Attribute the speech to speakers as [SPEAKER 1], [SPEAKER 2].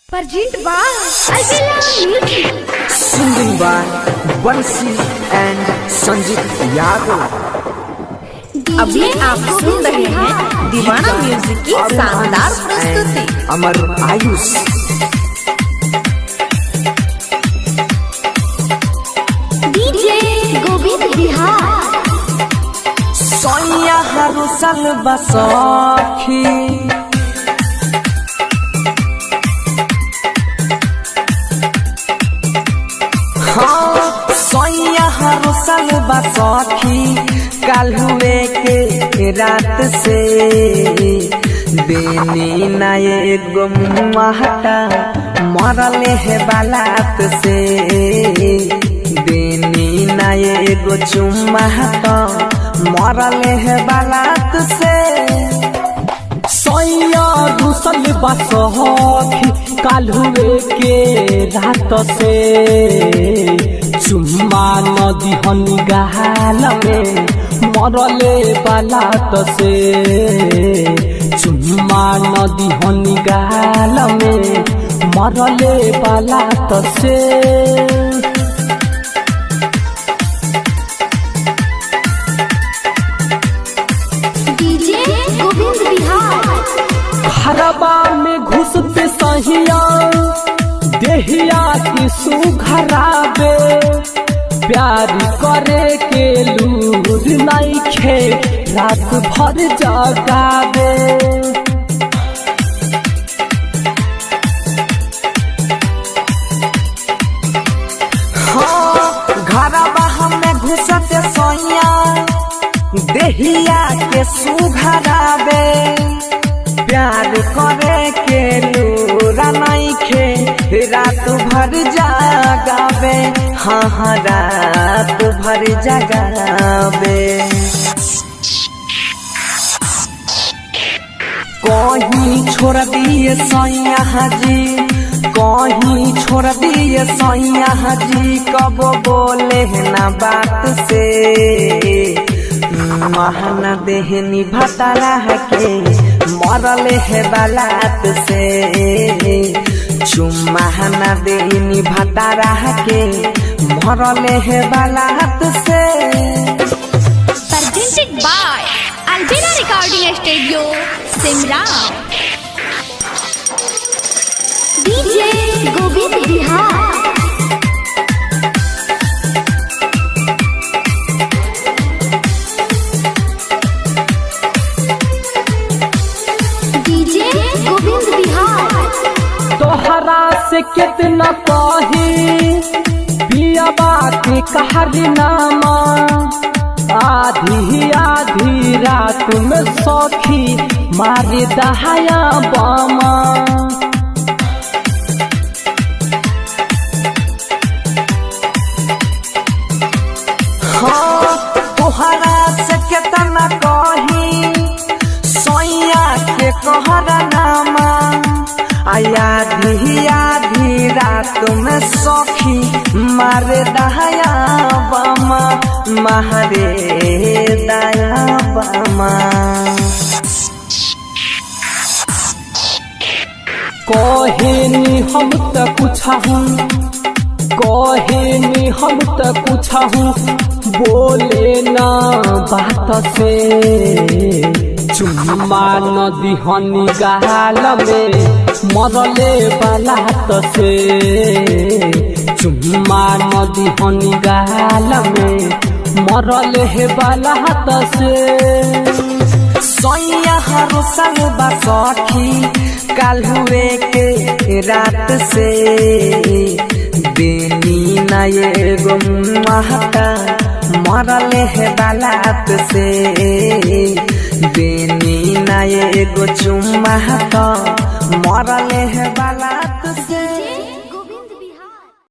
[SPEAKER 1] Present by Albela Music.
[SPEAKER 2] Singing by Bansi and Sanjit Yadav.
[SPEAKER 1] अभी आप सुन रहे हैं दीवाना म्यूजिक की शानदार प्रस्तुति।
[SPEAKER 2] अमर आयुष
[SPEAKER 1] डीजे गोविंद बिहार।
[SPEAKER 2] सोनिया हरुसल बसखी हरुसल बसखी कल हुए के रात से बेनी नए गुम्माहटा मरले है बालात से बेनी नए गो चुम्माहटा मरले है बालात से
[SPEAKER 3] सोया रुसल बसखी कल हुए के रात से चुम्मा नदी हनी गाल में मरले बालात से चुम्मा नदी हनी गाल में मरले बालात से
[SPEAKER 1] डीजे गोविंद बिहार।
[SPEAKER 3] घरबा में घुसते सहिया देहिया की सुघराबे प्यार करे के लूर नहीं खे रात भर जगाबे
[SPEAKER 2] घरबा में घुसते सहिया देहिया के सुघराबे प्यार करे के लूरा नहीं खे रात भर जगावे हाँ रात भर जगावे कहीं छोड़ दिए सैया जी कहीं छोड़ दिए सैया जी कब बोले ना बात से महना देहनी भतारा के मरले है बालात से चुम्मा देहनी भतारा के मरले है बालात से।
[SPEAKER 1] Presented by Albela Recording Studio, Simra। DJ Govind Bihar.
[SPEAKER 3] तोहरा से कितना कही पियाबा के कहरी नामा आधी आधी रात में सौखी मारे दहाया बामा
[SPEAKER 2] हाँ तोहरा से कितना कही सोया के कहरा नामा आधी आधी रात में सखी मारे दहाया बामा मारे दया बामा
[SPEAKER 3] कहेनी हम तो कुछ हूँ कहेनी हम तो कुछ हूँ बोले ना बात से चुम्मा नदी हनी गाल में मरले बालात से चुम्मा नदी हनी गाल में मरले बालात से
[SPEAKER 2] सोया हरुसल बसखी कल हुए के रात से बेनी नए गुम्माहटा मरले है बालात से बेनी नए गो चुम्माहटा मरले है बालात।